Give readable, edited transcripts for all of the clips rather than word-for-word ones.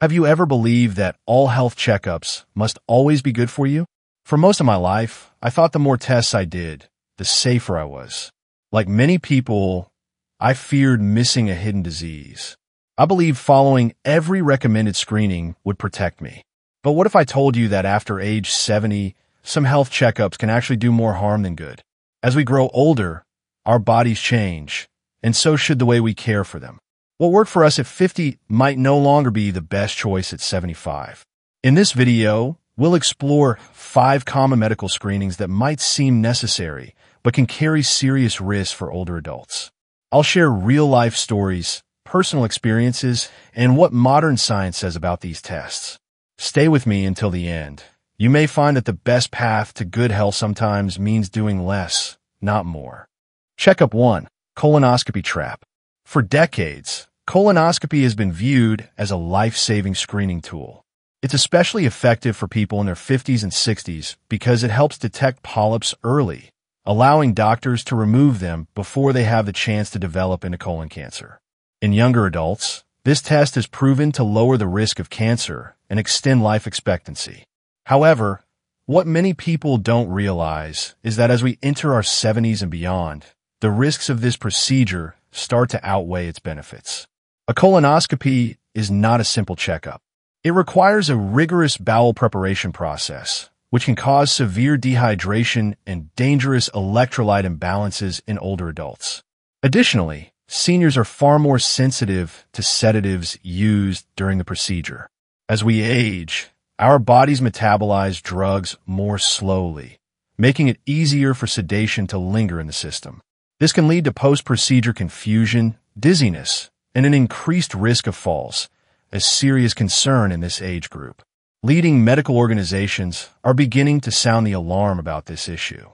Have you ever believed that all health checkups must always be good for you? For most of my life, I thought the more tests I did, the safer I was. Like many people, I feared missing a hidden disease. I believed following every recommended screening would protect me. But what if I told you that after age 70, some health checkups can actually do more harm than good? As we grow older, our bodies change, and so should the way we care for them. What worked for us at 50 might no longer be the best choice at 75. In this video, we'll explore 5 common medical screenings that might seem necessary, but can carry serious risks for older adults. I'll share real-life stories, personal experiences, and what modern science says about these tests. Stay with me until the end. You may find that the best path to good health sometimes means doing less, not more. Checkup 1. Colonoscopy trap. For decades, colonoscopy has been viewed as a life-saving screening tool. It's especially effective for people in their 50s and 60s because it helps detect polyps early, allowing doctors to remove them before they have the chance to develop into colon cancer. In younger adults, this test has proven to lower the risk of cancer and extend life expectancy. However, what many people don't realize is that as we enter our 70s and beyond, the risks of this procedure start to outweigh its benefits. A colonoscopy is not a simple checkup. It requires a rigorous bowel preparation process, which can cause severe dehydration and dangerous electrolyte imbalances in older adults. Additionally, seniors are far more sensitive to sedatives used during the procedure. As we age, our bodies metabolize drugs more slowly, making it easier for sedation to linger in the system. This can lead to post-procedure confusion, dizziness, and an increased risk of falls, a serious concern in this age group. Leading medical organizations are beginning to sound the alarm about this issue.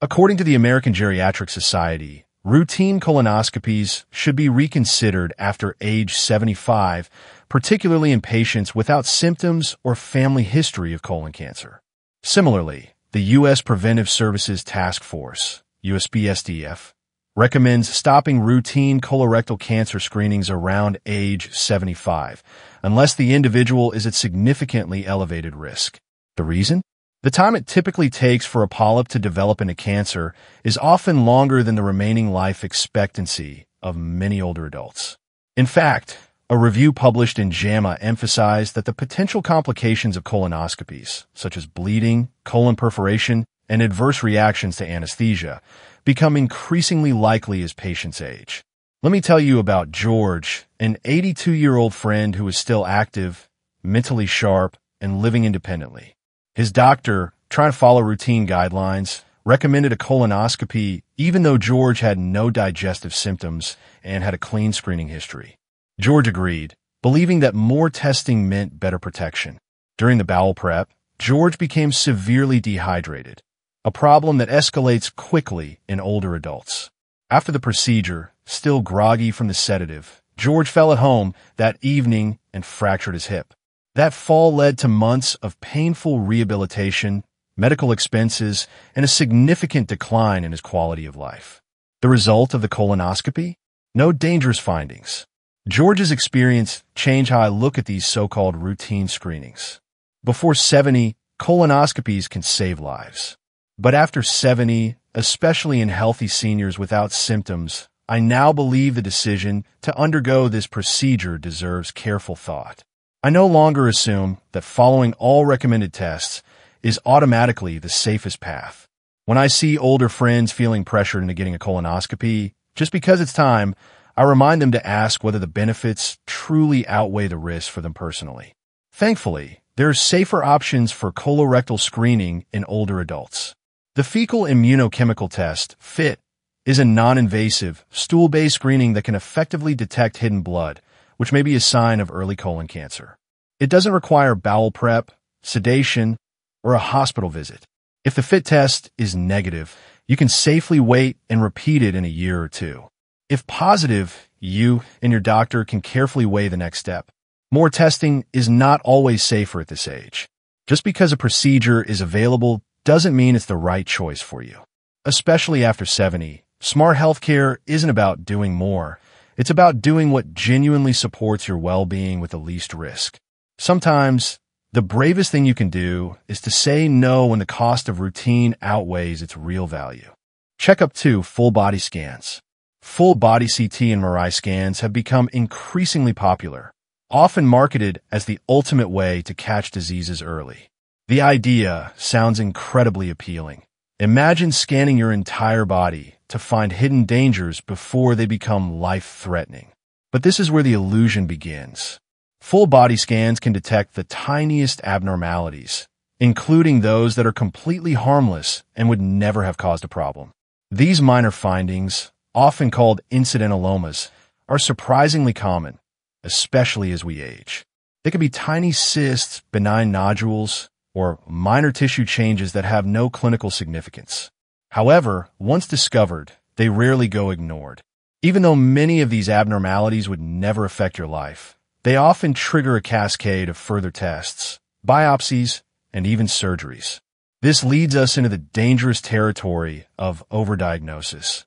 According to the American Geriatric Society, routine colonoscopies should be reconsidered after age 75, particularly in patients without symptoms or family history of colon cancer. Similarly, the U.S. Preventive Services Task Force, USPSTF, recommends stopping routine colorectal cancer screenings around age 75, unless the individual is at significantly elevated risk. The reason? The time it typically takes for a polyp to develop into cancer is often longer than the remaining life expectancy of many older adults. In fact, a review published in JAMA emphasized that the potential complications of colonoscopies, such as bleeding, colon perforation, and adverse reactions to anesthesia, become increasingly likely as patients age. Let me tell you about George, an 82-year-old friend who is still active, mentally sharp, and living independently. His doctor, trying to follow routine guidelines, recommended a colonoscopy even though George had no digestive symptoms and had a clean screening history. George agreed, believing that more testing meant better protection. During the bowel prep, George became severely dehydrated, a problem that escalates quickly in older adults. After the procedure, still groggy from the sedative, George fell at home that evening and fractured his hip. That fall led to months of painful rehabilitation, medical expenses, and a significant decline in his quality of life. The result of the colonoscopy? No dangerous findings. George's experience changed how I look at these so-called routine screenings. Before 70, colonoscopies can save lives. But after 70, especially in healthy seniors without symptoms, I now believe the decision to undergo this procedure deserves careful thought. I no longer assume that following all recommended tests is automatically the safest path. When I see older friends feeling pressured into getting a colonoscopy, just because it's time, I remind them to ask whether the benefits truly outweigh the risks for them personally. Thankfully, there are safer options for colorectal screening in older adults. The fecal immunochemical test, FIT, is a non-invasive, stool-based screening that can effectively detect hidden blood, which may be a sign of early colon cancer. It doesn't require bowel prep, sedation, or a hospital visit. If the FIT test is negative, you can safely wait and repeat it in a year or 2. If positive, you and your doctor can carefully weigh the next step. More testing is not always safer at this age. Just because a procedure is available doesn't mean it's the right choice for you. Especially after 70, smart healthcare isn't about doing more. It's about doing what genuinely supports your well-being with the least risk. Sometimes, the bravest thing you can do is to say no when the cost of routine outweighs its real value. Checkup 2. Full body scans. Full body CT and MRI scans have become increasingly popular, often marketed as the ultimate way to catch diseases early. The idea sounds incredibly appealing. Imagine scanning your entire body to find hidden dangers before they become life-threatening. But this is where the illusion begins. Full body scans can detect the tiniest abnormalities, including those that are completely harmless and would never have caused a problem. These minor findings, often called incidentalomas, are surprisingly common, especially as we age. They can be tiny cysts, benign nodules, or minor tissue changes that have no clinical significance. However, once discovered, they rarely go ignored. Even though many of these abnormalities would never affect your life, they often trigger a cascade of further tests, biopsies, and even surgeries. This leads us into the dangerous territory of overdiagnosis,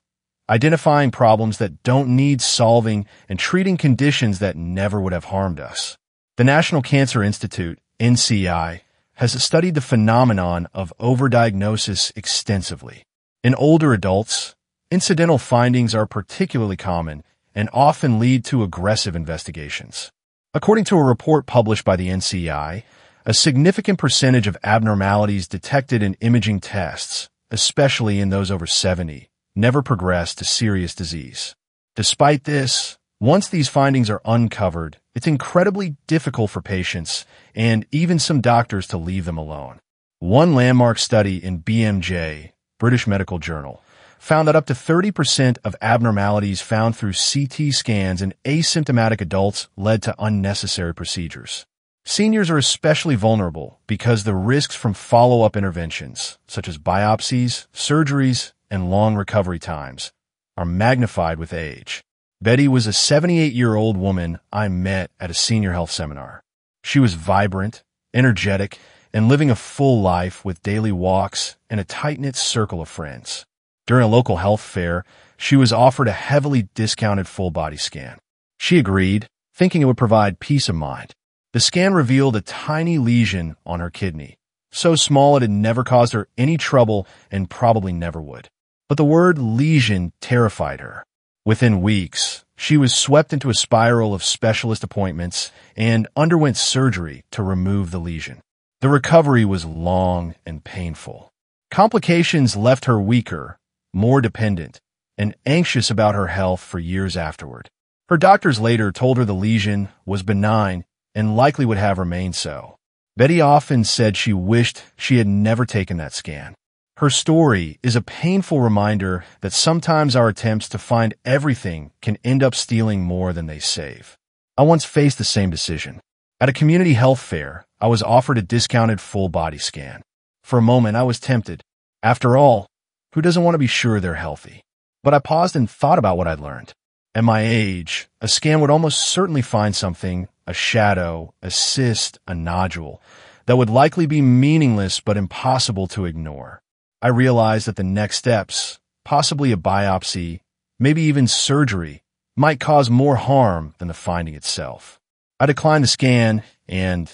identifying problems that don't need solving and treating conditions that never would have harmed us. The National Cancer Institute, NCI, has studied the phenomenon of overdiagnosis extensively. In older adults, incidental findings are particularly common and often lead to aggressive investigations. According to a report published by the NCI, a significant percentage of abnormalities detected in imaging tests, especially in those over 70, never progress to serious disease. Despite this, once these findings are uncovered, it's incredibly difficult for patients and even some doctors to leave them alone. One landmark study in BMJ, British Medical Journal, found that up to 30% of abnormalities found through CT scans in asymptomatic adults led to unnecessary procedures. Seniors are especially vulnerable because the risks from follow-up interventions, such as biopsies, surgeries, and long recovery times, are magnified with age. Betty was a 78-year-old woman I met at a senior health seminar. She was vibrant, energetic, and living a full life with daily walks and a tight-knit circle of friends. During a local health fair, she was offered a heavily discounted full-body scan. She agreed, thinking it would provide peace of mind. The scan revealed a tiny lesion on her kidney, so small it had never caused her any trouble and probably never would. But the word lesion terrified her. Within weeks, she was swept into a spiral of specialist appointments and underwent surgery to remove the lesion. The recovery was long and painful. Complications left her weaker, more dependent, and anxious about her health for years afterward. Her doctors later told her the lesion was benign and likely would have remained so. Betty often said she wished she had never taken that scan. Her story is a painful reminder that sometimes our attempts to find everything can end up stealing more than they save. I once faced the same decision. At a community health fair, I was offered a discounted full-body scan. For a moment, I was tempted. After all, who doesn't want to be sure they're healthy? But I paused and thought about what I'd learned. At my age, a scan would almost certainly find something, a shadow, a cyst, a nodule, that would likely be meaningless but impossible to ignore. I realized that the next steps, possibly a biopsy, maybe even surgery, might cause more harm than the finding itself. I declined the scan, and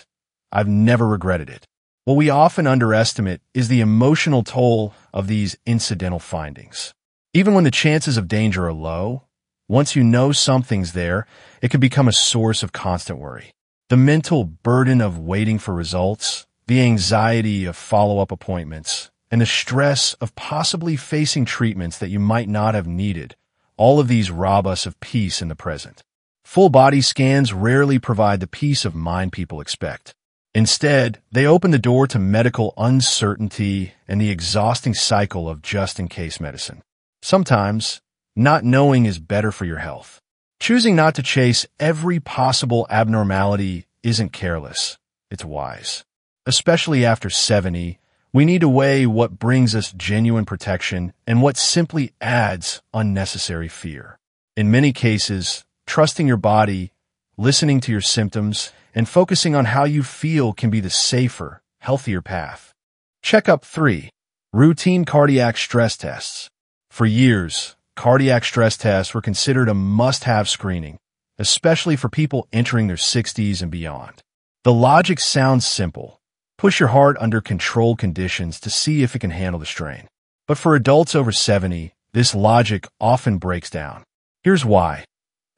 I've never regretted it. What we often underestimate is the emotional toll of these incidental findings. Even when the chances of danger are low, once you know something's there, it can become a source of constant worry. The mental burden of waiting for results, the anxiety of follow-up appointments, and the stress of possibly facing treatments that you might not have needed, all of these rob us of peace in the present. Full-body scans rarely provide the peace of mind people expect. Instead, they open the door to medical uncertainty and the exhausting cycle of just-in-case medicine. Sometimes, not knowing is better for your health. Choosing not to chase every possible abnormality isn't careless, it's wise. Especially after 70, we need to weigh what brings us genuine protection and what simply adds unnecessary fear. In many cases, trusting your body, listening to your symptoms, and focusing on how you feel can be the safer, healthier path. Checkup 3. Routine cardiac stress tests. For years, cardiac stress tests were considered a must-have screening, especially for people entering their 60s and beyond. The logic sounds simple. Push your heart under controlled conditions to see if it can handle the strain. But for adults over 70, this logic often breaks down. Here's why.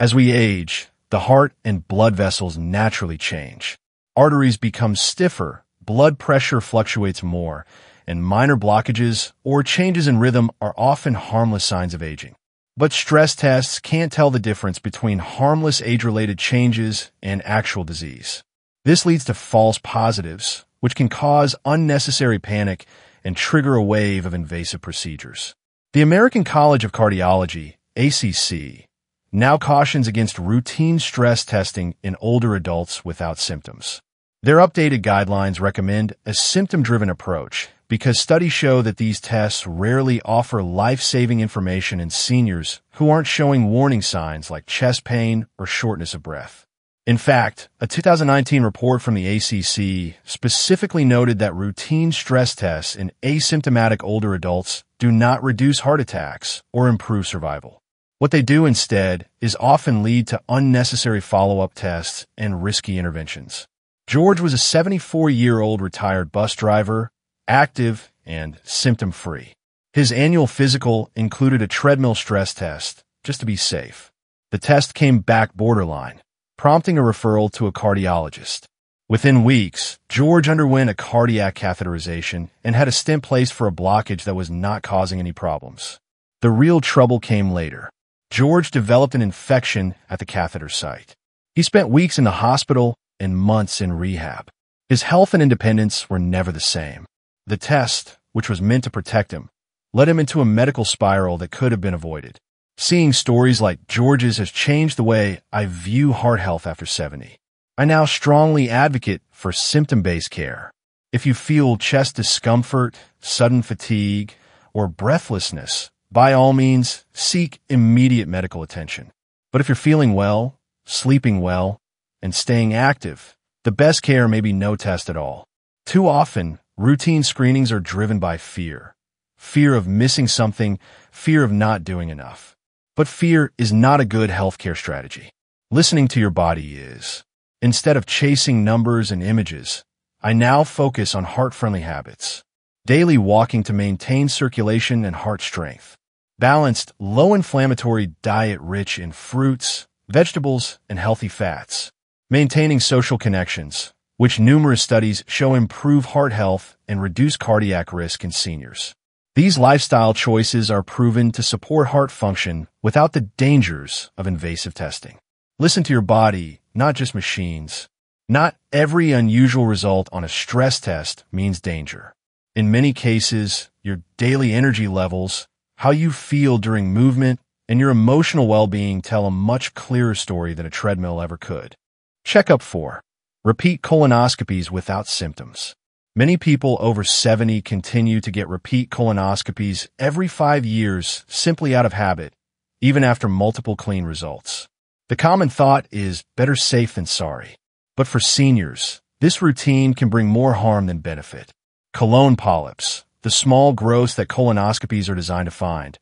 As we age, the heart and blood vessels naturally change. Arteries become stiffer, blood pressure fluctuates more, and minor blockages or changes in rhythm are often harmless signs of aging. But stress tests can't tell the difference between harmless age-related changes and actual disease. This leads to false positives, which can cause unnecessary panic and trigger a wave of invasive procedures. The American College of Cardiology, ACC, now cautions against routine stress testing in older adults without symptoms. Their updated guidelines recommend a symptom-driven approach because studies show that these tests rarely offer life-saving information in seniors who aren't showing warning signs like chest pain or shortness of breath. In fact, a 2019 report from the ACC specifically noted that routine stress tests in asymptomatic older adults do not reduce heart attacks or improve survival. What they do instead is often lead to unnecessary follow-up tests and risky interventions. George was a 74-year-old retired bus driver, active and symptom-free. His annual physical included a treadmill stress test, just to be safe. The test came back borderline, prompting a referral to a cardiologist. Within weeks, George underwent a cardiac catheterization and had a stent placed for a blockage that was not causing any problems. The real trouble came later. George developed an infection at the catheter site. He spent weeks in the hospital and months in rehab. His health and independence were never the same. The test, which was meant to protect him, led him into a medical spiral that could have been avoided. Seeing stories like George's has changed the way I view heart health after 70. I now strongly advocate for symptom-based care. If you feel chest discomfort, sudden fatigue, or breathlessness, by all means, seek immediate medical attention. But if you're feeling well, sleeping well, and staying active, the best care may be no test at all. Too often, routine screenings are driven by fear. Fear of missing something, fear of not doing enough. But fear is not a good healthcare strategy. Listening to your body is. Instead of chasing numbers and images, I now focus on heart-friendly habits. Daily walking to maintain circulation and heart strength. Balanced, low-inflammatory diet rich in fruits, vegetables, and healthy fats. Maintaining social connections, which numerous studies show improve heart health and reduce cardiac risk in seniors. These lifestyle choices are proven to support heart function without the dangers of invasive testing. Listen to your body, not just machines. Not every unusual result on a stress test means danger. In many cases, your daily energy levels, how you feel during movement, and your emotional well-being tell a much clearer story than a treadmill ever could. Checkup 4. Repeat colonoscopies without symptoms. Many people over 70 continue to get repeat colonoscopies every 5 years simply out of habit, even after multiple clean results. The common thought is better safe than sorry. But for seniors, this routine can bring more harm than benefit. Colon polyps, the small growths that colonoscopies are designed to find,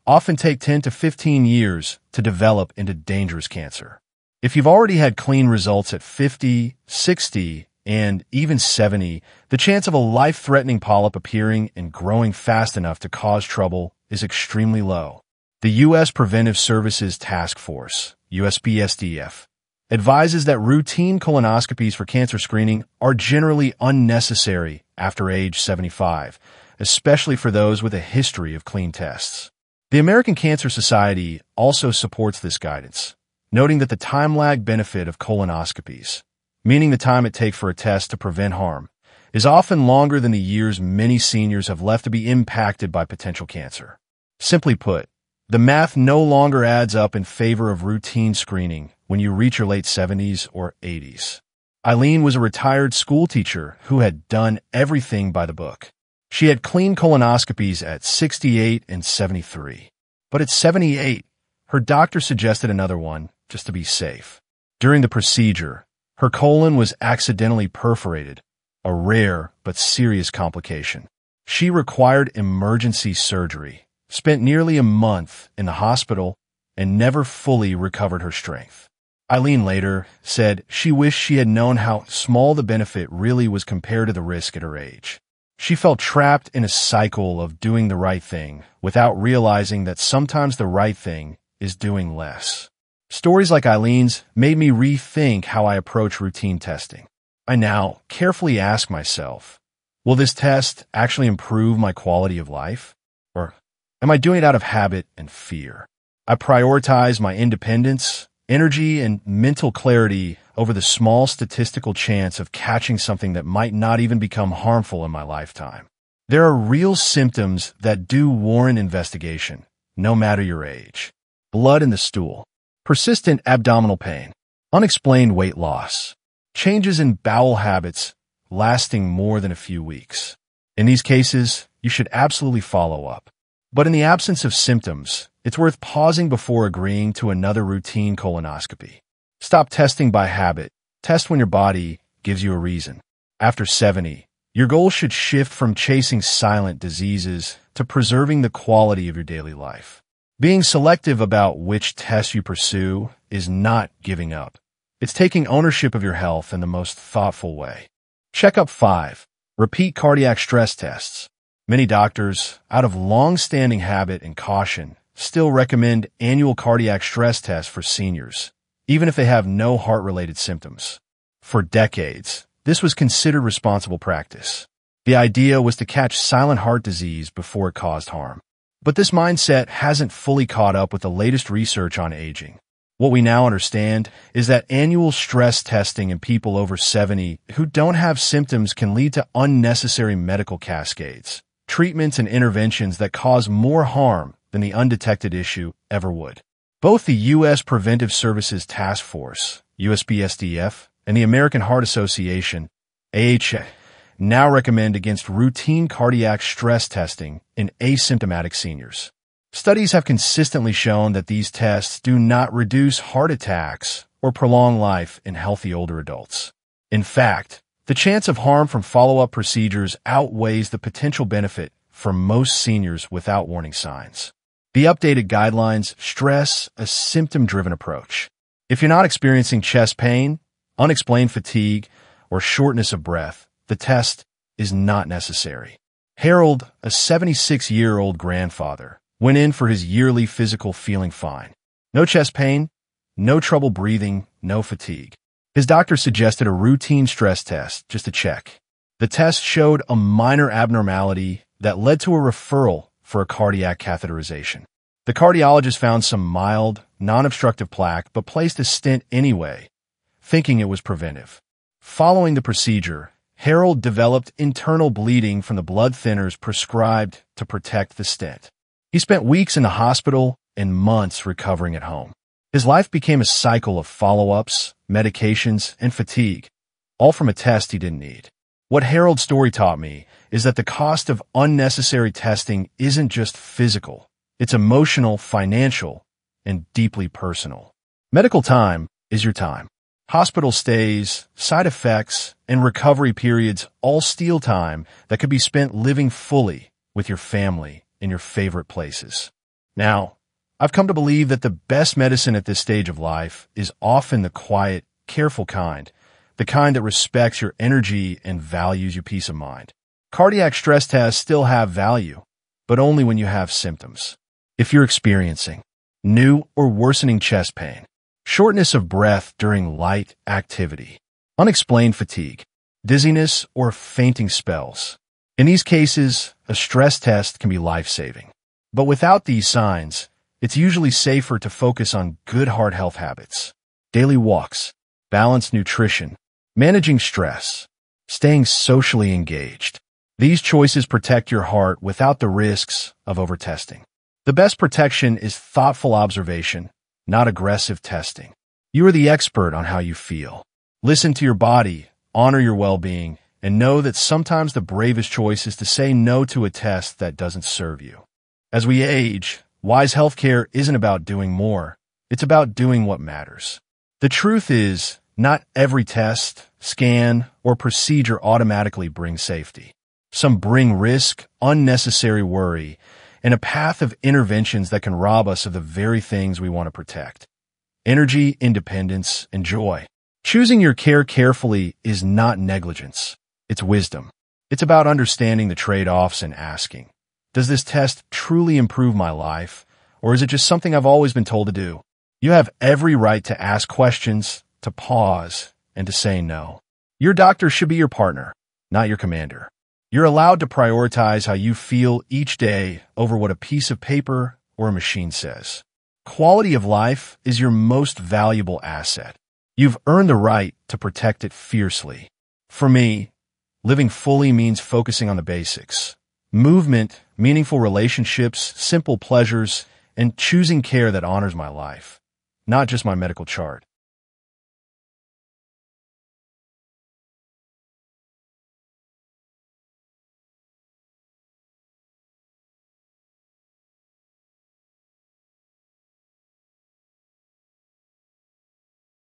often take 10 to 15 years to develop into dangerous cancer. If you've already had clean results at 50, 60, and even 70, the chance of a life-threatening polyp appearing and growing fast enough to cause trouble is extremely low. The U.S. Preventive Services Task Force, USPSTF, advises that routine colonoscopies for cancer screening are generally unnecessary after age 75, especially for those with a history of clean tests. The American Cancer Society also supports this guidance, noting that the time lag benefit of colonoscopies, meaning the time it takes for a test to prevent harm, is often longer than the years many seniors have left to be impacted by potential cancer. Simply put, the math no longer adds up in favor of routine screening when you reach your late 70s or 80s. Eileen was a retired school teacher who had done everything by the book. She had clean colonoscopies at 68 and 73. But at 78, her doctor suggested another one just to be safe. During the procedure, her colon was accidentally perforated, a rare but serious complication. She required emergency surgery, spent nearly a month in the hospital, and never fully recovered her strength. Eileen later said she wished she had known how small the benefit really was compared to the risk at her age. She felt trapped in a cycle of doing the right thing without realizing that sometimes the right thing is doing less. Stories like Eileen's made me rethink how I approach routine testing. I now carefully ask myself, will this test actually improve my quality of life? Or am I doing it out of habit and fear? I prioritize my independence, energy, and mental clarity over the small statistical chance of catching something that might not even become harmful in my lifetime. There are real symptoms that do warrant investigation, no matter your age. Blood in the stool, persistent abdominal pain, unexplained weight loss, changes in bowel habits lasting more than a few weeks. In these cases, you should absolutely follow up. But in the absence of symptoms, it's worth pausing before agreeing to another routine colonoscopy. Stop testing by habit. Test when your body gives you a reason. After 70, your goal should shift from chasing silent diseases to preserving the quality of your daily life. Being selective about which tests you pursue is not giving up. It's taking ownership of your health in the most thoughtful way. Checkup 5. Repeat cardiac stress tests. Many doctors, out of long-standing habit and caution, still recommend annual cardiac stress tests for seniors, even if they have no heart-related symptoms. For decades, this was considered responsible practice. The idea was to catch silent heart disease before it caused harm. But this mindset hasn't fully caught up with the latest research on aging. What we now understand is that annual stress testing in people over 70 who don't have symptoms can lead to unnecessary medical cascades, treatments and interventions that cause more harm than the undetected issue ever would. Both the U.S. Preventive Services Task Force, USPSTF, and the American Heart Association, AHA, now recommend against routine cardiac stress testing in asymptomatic seniors. Studies have consistently shown that these tests do not reduce heart attacks or prolong life in healthy older adults. In fact, the chance of harm from follow-up procedures outweighs the potential benefit for most seniors without warning signs. The updated guidelines stress a symptom-driven approach. If you're not experiencing chest pain, unexplained fatigue, or shortness of breath, the test is not necessary. Harold, a 76-year-old grandfather, went in for his yearly physical feeling fine. No chest pain, no trouble breathing, no fatigue. His doctor suggested a routine stress test just to check. The test showed a minor abnormality that led to a referral for a cardiac catheterization. The cardiologist found some mild, non-obstructive plaque but placed a stent anyway, thinking it was preventive. Following the procedure, Harold developed internal bleeding from the blood thinners prescribed to protect the stent. He spent weeks in the hospital and months recovering at home. His life became a cycle of follow-ups, medications, and fatigue, all from a test he didn't need. What Harold's story taught me is that the cost of unnecessary testing isn't just physical. It's emotional, financial, and deeply personal. Medical time is your time. Hospital stays, side effects, and recovery periods all steal time that could be spent living fully with your family in your favorite places. Now, I've come to believe that the best medicine at this stage of life is often the quiet, careful kind, the kind that respects your energy and values your peace of mind. Cardiac stress tests still have value, but only when you have symptoms. If you're experiencing new or worsening chest pain, shortness of breath during light activity, unexplained fatigue, dizziness, or fainting spells, in these cases, a stress test can be life-saving. But without these signs, it's usually safer to focus on good heart health habits, daily walks, balanced nutrition, managing stress, staying socially engaged. These choices protect your heart without the risks of overtesting. The best protection is thoughtful observation, not aggressive testing. You are the expert on how you feel. Listen to your body, honor your well-being, and know that sometimes the bravest choice is to say no to a test that doesn't serve you. As we age, wise healthcare isn't about doing more. It's about doing what matters. The truth is, not every test, scan, or procedure automatically brings safety. Some bring risk, unnecessary worry, and a path of interventions that can rob us of the very things we want to protect. energy, independence, and joy. Choosing your care carefully is not negligence. It's wisdom. It's about understanding the trade-offs and asking, does this test truly improve my life, or is it just something I've always been told to do? You have every right to ask questions, to pause, and to say no. Your doctor should be your partner, not your commander. You're allowed to prioritize how you feel each day over what a piece of paper or a machine says. Quality of life is your most valuable asset. You've earned the right to protect it fiercely. For me, living fully means focusing on the basics. Movement, meaningful relationships, simple pleasures, and choosing care that honors my life, not just my medical chart.